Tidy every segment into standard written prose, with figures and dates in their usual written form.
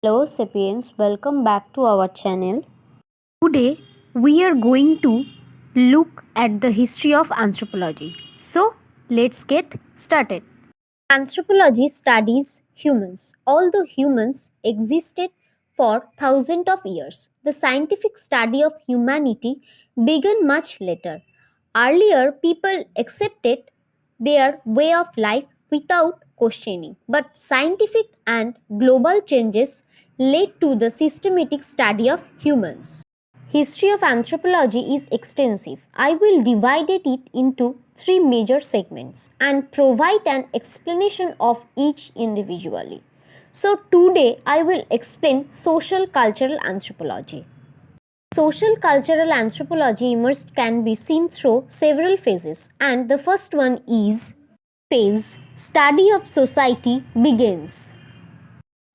Hello Sapiens, welcome back to our channel. Today we are going to look at the history of anthropology. So let's get started. Anthropology studies humans. Although humans existed for thousands of years, the scientific study of humanity began much later. Earlier, people accepted their way of life without questioning, but scientific and global changes led to the systematic study of humans. History of anthropology is extensive. I will divide it into three major segments and provide an explanation of each individually. So today I will explain social cultural anthropology. Social cultural anthropology emerged can be seen through several phases, and the first one is phase study of society begins.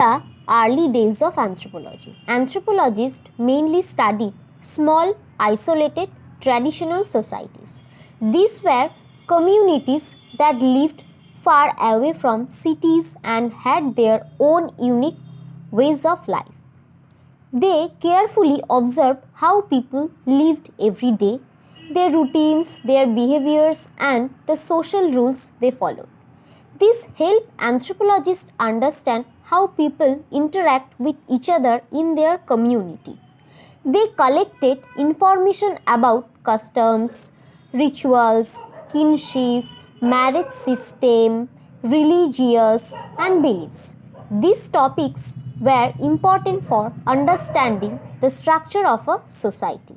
The early days of anthropology. Anthropologists mainly studied small, isolated, traditional societies. These were communities that lived far away from cities and had their own unique ways of life. They carefully observed how people lived every day, their routines, their behaviors, and the social rules they followed. This helped anthropologists understand how people interact with each other in their community. They collected information about customs, rituals, kinship, marriage system, religious, and beliefs. These topics were important for understanding the structure of a society.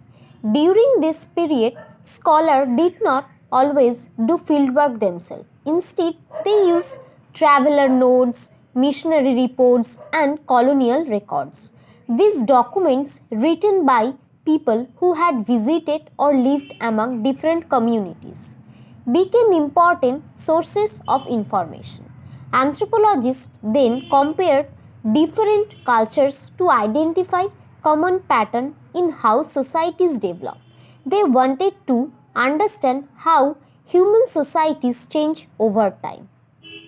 During this period, scholars did not always do fieldwork themselves. Instead, they used traveler notes, missionary reports, and colonial records. These documents, written by people who had visited or lived among different communities, became important sources of information. Anthropologists then compared different cultures to identify common patterns in how societies develop. They wanted to understand how human societies change over time.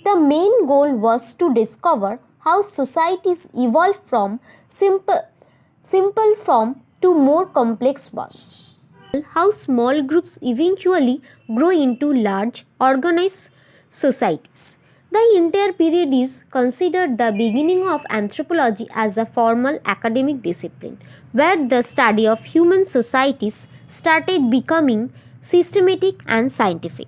The main goal was to discover how societies evolve from simple form to more complex ones. How small groups eventually grow into large organized societies. The entire period is considered the beginning of anthropology as a formal academic discipline, where the study of human societies started becoming systematic and scientific.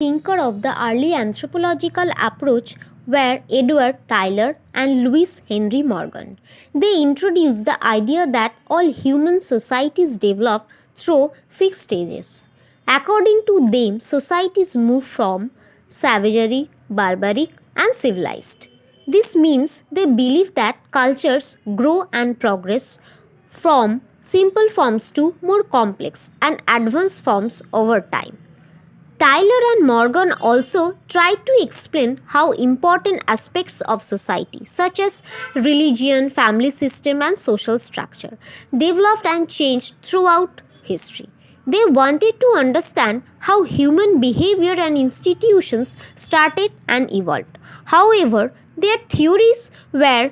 Thinker of the early anthropological approach were Edward Tyler and Louis Henry Morgan. They introduced the idea that all human societies develop through fixed stages. According to them, societies move from savagery, barbaric, and civilized. This means they believe that cultures grow and progress from simple forms to more complex and advanced forms over time. Tyler and Morgan also tried to explain how important aspects of society, such as religion, family system, and social structure, developed and changed throughout history. They wanted to understand how human behavior and institutions started and evolved. However, their theories were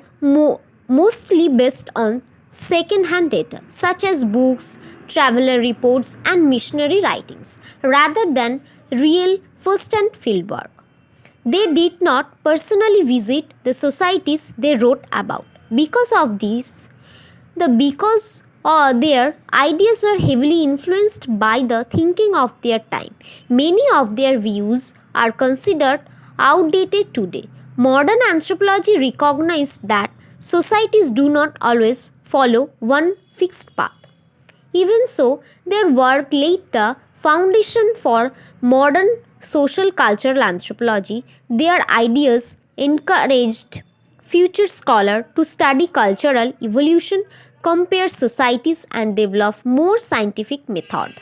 mostly based on second hand data, such as books, traveler reports, and missionary writings, rather than real first hand fieldwork. They did not personally visit the societies they wrote about. Because of this, because their ideas were heavily influenced by the thinking of their time. Many of their views are considered outdated today. Modern anthropology recognized that societies do not always follow one fixed path. Even so, their work laid the foundation for modern social cultural anthropology. Their ideas encouraged future scholars to study cultural evolution, compare societies, and develop more scientific method.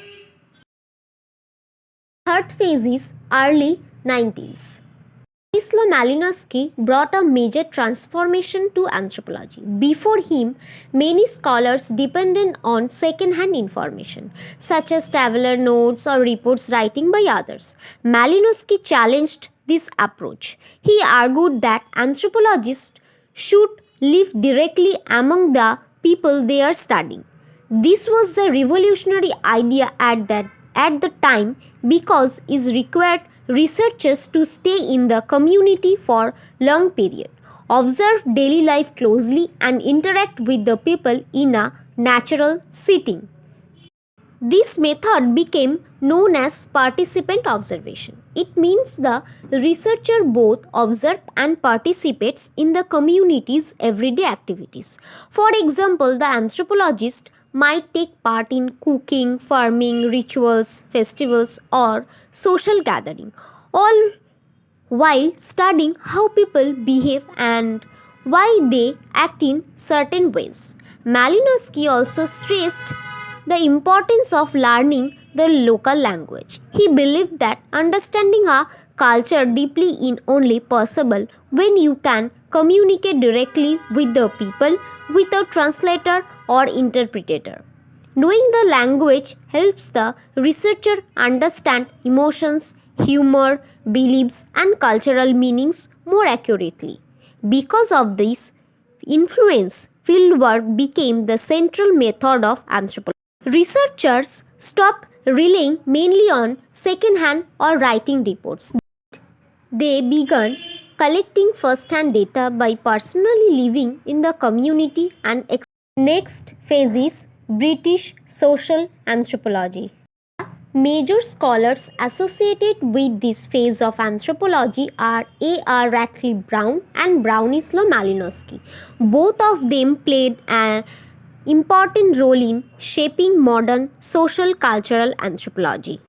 Third phase is early 90s. Stanislaw Malinowski brought a major transformation to anthropology. Before him, many scholars depended on second-hand information, such as traveler notes or reports writing by others. Malinowski challenged this approach. He argued that anthropologists should live directly among the people they are studying. This was the revolutionary idea at the time because it required researchers to stay in the community for long period, observe daily life closely and interact with the people in a natural setting. This method became known as participant observation. It means the researcher both observes and participates in the community's everyday activities. For example, the anthropologist might take part in cooking, farming, rituals, festivals, or social gathering, all while studying how people behave and why they act in certain ways. Malinowski also stressed the importance of learning the local language. He believed that understanding a culture deeply is only possible when you can communicate directly with the people without translator or interpreter. Knowing the language helps the researcher understand emotions, humor, beliefs, and cultural meanings more accurately. Because of this influence, fieldwork became the central method of anthropology. Researchers stopped relying mainly on second-hand or writing reports. They began collecting first-hand data by personally living in the community and next phase is British social anthropology. Major scholars associated with this phase of anthropology are A.R. Ratcliffe Brown and Bronislaw Malinowski. Both of them played an important role in shaping modern social cultural anthropology.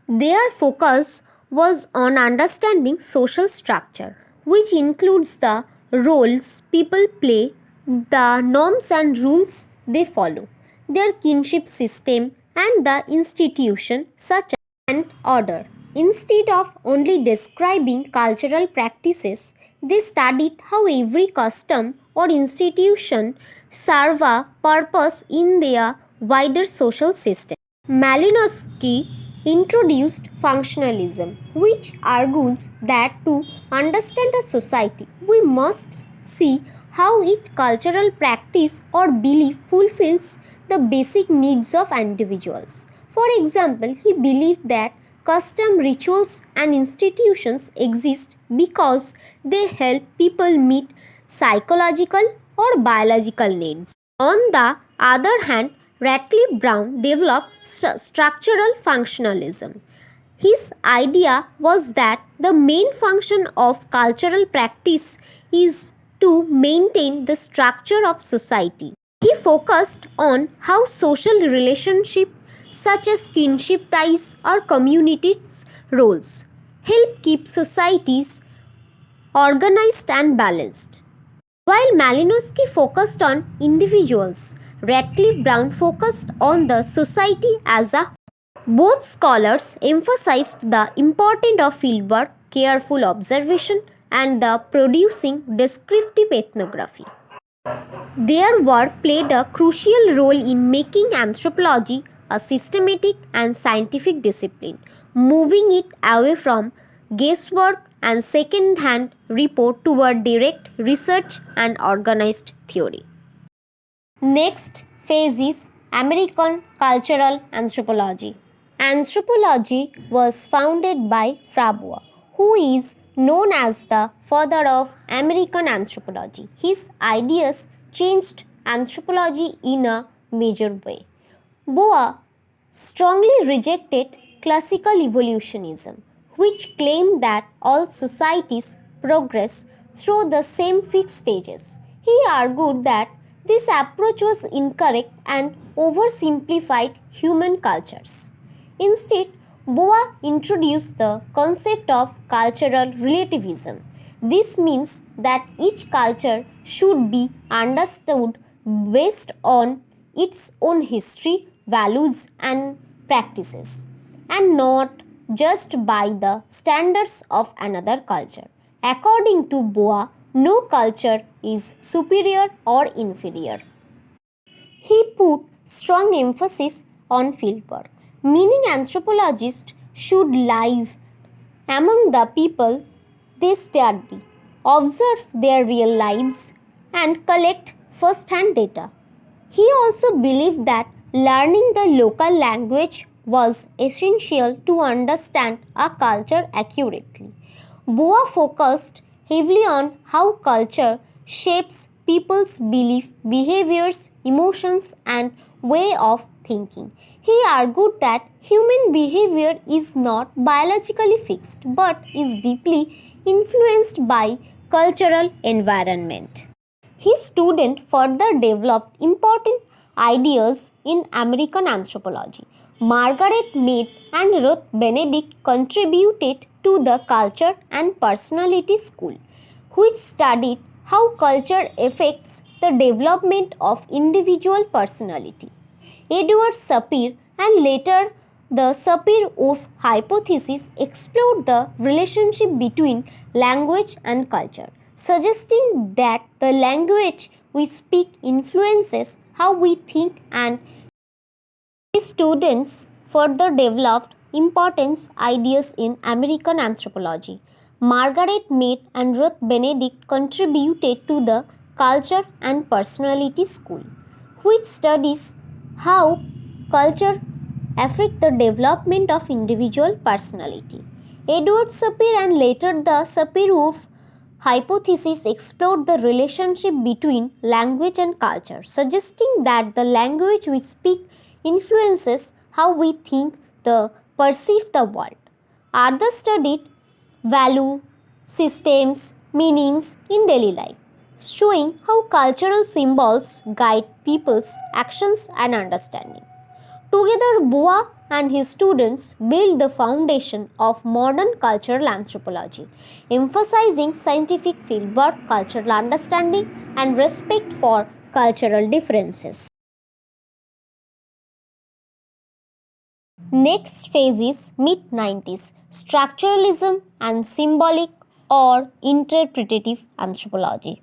Their focus was on understanding social structure, which includes the roles people play, the norms and rules they follow, their kinship system, and the institution such as and order. Instead of only describing cultural practices, they studied how every custom or institution serve a purpose in their wider social system. Malinowski introduced functionalism, which argues that to understand a society, we must see how each cultural practice or belief fulfills the basic needs of individuals. For example, he believed that custom, rituals, and institutions exist because they help people meet psychological or biological needs. On the other hand, Radcliffe Brown developed structural functionalism. His idea was that the main function of cultural practice is to maintain the structure of society. He focused on how social relationships such as kinship ties or communities roles help keep societies organized and balanced. While Malinowski focused on individuals, Radcliffe Brown focused on the society as a whole. Both scholars emphasized the importance of fieldwork, careful observation, and the producing descriptive ethnography. Their work played a crucial role in making anthropology a systematic and scientific discipline, moving it away from guesswork and second hand report toward direct research and organized theory. Next phase is American cultural anthropology. Anthropology was founded by Frabois, who is known as the father of American anthropology. His ideas changed anthropology in a major way. Boa strongly rejected classical evolutionism, which claimed that all societies progress through the same fixed stages. He argued that this approach was incorrect and oversimplified human cultures. Instead, Boa introduced the concept of cultural relativism. This means that each culture should be understood based on its own history, values, and practices, and not judged by the standards of another culture. According to Boa, no culture is superior or inferior. He put strong emphasis on fieldwork, meaning anthropologists should live among the people They study, observe their real lives, and collect first hand data. He also believed that learning the local language was essential to understand a culture accurately. Boa focused heavily on how culture shapes people's belief, behaviors, emotions, and way of thinking. He argued that human behavior is not biologically fixed but is deeply influenced by cultural environment. His student further developed important ideas in American anthropology. Margaret Mead and Ruth Benedict contributed to the Culture and Personality School, which studied how culture affects the development of individual personality. Edward Sapir and later the Sapir-Whorf hypothesis explored the relationship between language and culture, suggesting that the language we speak influences how we think, and his students further developed important ideas in American anthropology. Margaret Mead and Ruth Benedict contributed to the Culture and Personality School, which studies how culture affect the development of individual personality. Edward Sapir and later the Sapir-Whorf hypothesis explored the relationship between language and culture, suggesting that the language we speak influences how we think, perceive the world. Others studied value, systems, meanings in daily life, showing how cultural symbols guide people's actions and understanding. Together, Boa and his students built the foundation of modern cultural anthropology, emphasizing scientific fieldwork, cultural understanding, and respect for cultural differences. Next phase is mid 90s structuralism and symbolic or interpretative anthropology.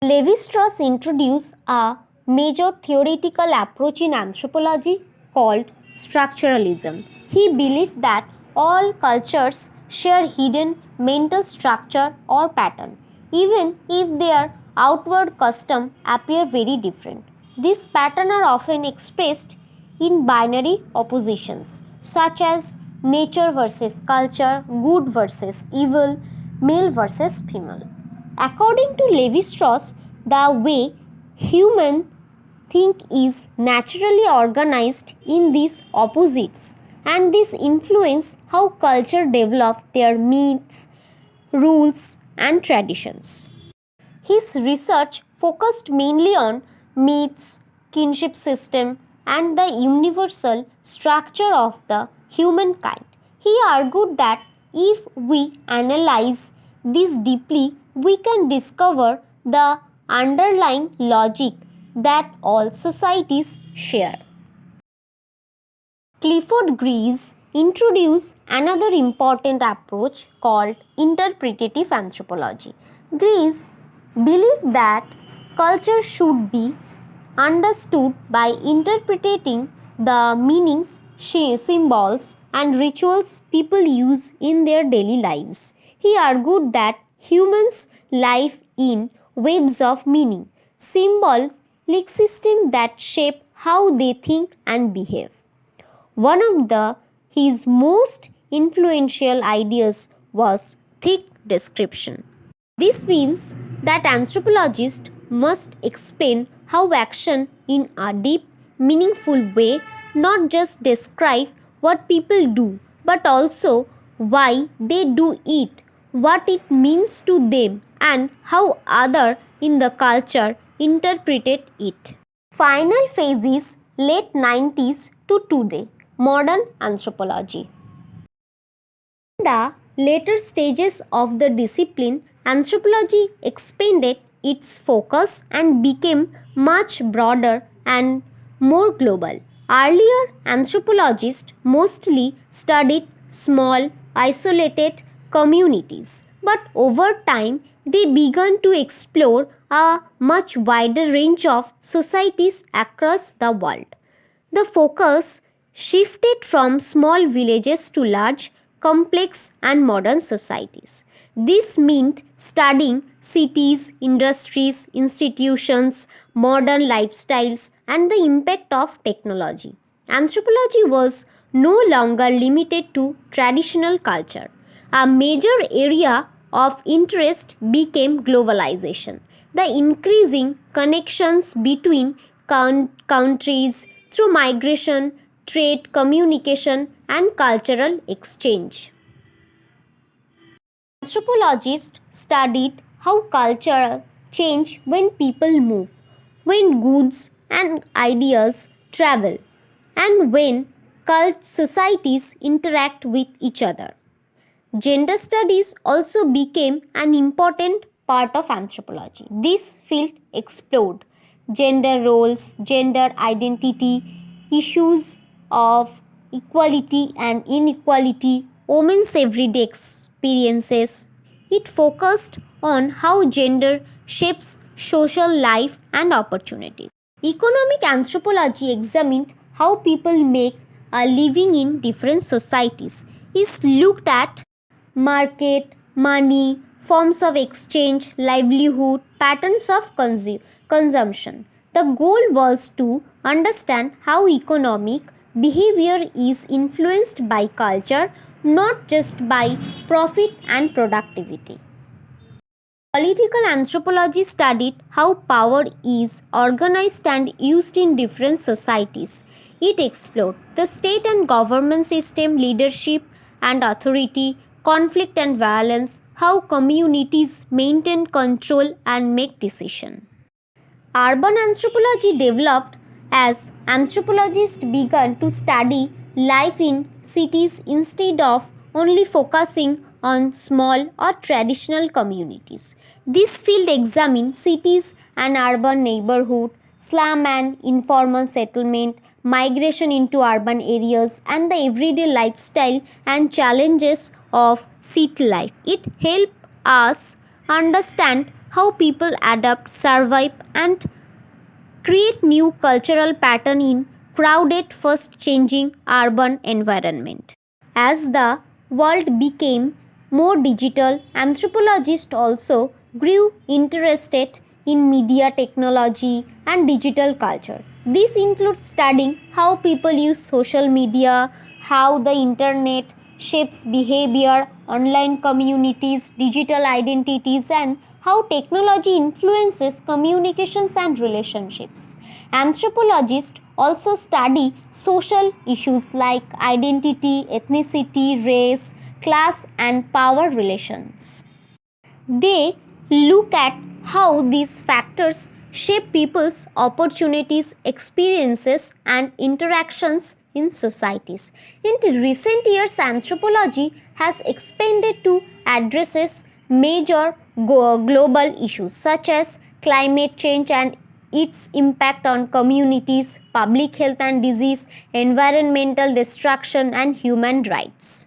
Levi-Strauss introduced a major theoretical approach in anthropology called structuralism. He believed that all cultures share hidden mental structure or pattern, even if their outward custom appear very different. These patterns are often expressed in binary oppositions, such as nature versus culture, good versus evil, male versus female. According to Levi Strauss, the way humans think is naturally organized in these opposites, and this influence how culture develop their myths, rules, and traditions. His research focused mainly on myths, kinship system, and the universal structure of the humankind. He argued that if we analyze this deeply, we can discover the underlying logic that all societies share. Clifford Geertz introduced another important approach called interpretative anthropology. Geertz believed that culture should be understood by interpreting the meanings, symbols, and rituals people use in their daily lives. He argued that humans live in webs of meaning, symbolic systems that shape how they think and behave. One of his most influential ideas was thick description. This means that anthropologists must explain how action in a deep, meaningful way, not just describe what people do, but also why they do it, what it means to them, and how others in the culture interpreted it. Final phase is late 90s to today, modern anthropology. In the later stages of the discipline, anthropology expanded its focus and became much broader and more global. Earlier, anthropologists mostly studied small, isolated communities, but over time, they began to explore a much wider range of societies across the world. The focus shifted from small villages to large, complex, and modern societies. This meant studying cities, industries, institutions, modern lifestyles, and the impact of technology. Anthropology was no longer limited to traditional culture. A major area of interest became globalization, the increasing connections between countries through migration, trade, communication, and cultural exchange. Anthropologists studied how culture change when people move, when goods and ideas travel, and when cult societies interact with each other. Gender studies also became an important part of anthropology. This field explored gender roles, gender identity, issues of equality and inequality, women's everyday experiences. It focused on how gender shapes social life and opportunities. Economic anthropology examined how people make a living in different societies. It looked at market, money, forms of exchange, livelihood, patterns of consumption. The goal was to understand how economic behavior is influenced by culture, not just by profit and productivity. Political anthropology studied how power is organized and used in different societies. It explored the state and government system, leadership and authority, conflict and violence, how communities maintain control and make decisions. Urban anthropology developed as anthropologists began to study life in cities instead of only focusing on small or traditional communities. This field examined cities and urban neighborhood, slum and informal settlement, migration into urban areas, and the everyday lifestyle and challenges of city life. It helped us understand how people adapt, survive, and create new cultural pattern in crowded fast changing urban environment. As the world became more digital, anthropologists also grew interested in media technology and digital culture. This includes studying how people use social media, how the internet shapes behavior, online communities, digital identities, and how technology influences communications and relationships. Anthropologists also study social issues like identity, ethnicity, race, class, and power relations. They look at how these factors shape people's opportunities, experiences, and interactions in societies. In recent years, anthropology has expanded to addresses major global issues such as climate change and its impact on communities, public health and disease, environmental destruction, and human rights.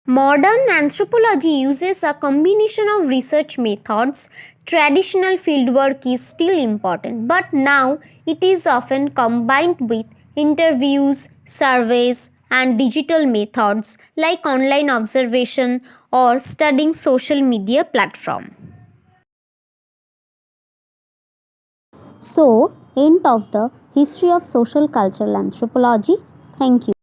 Modern anthropology uses a combination of research methods. Traditional fieldwork is still important, but now it is often combined with interviews, surveys, and digital methods like online observation or studying social media platform. So, end of the history of social cultural anthropology. Thank you.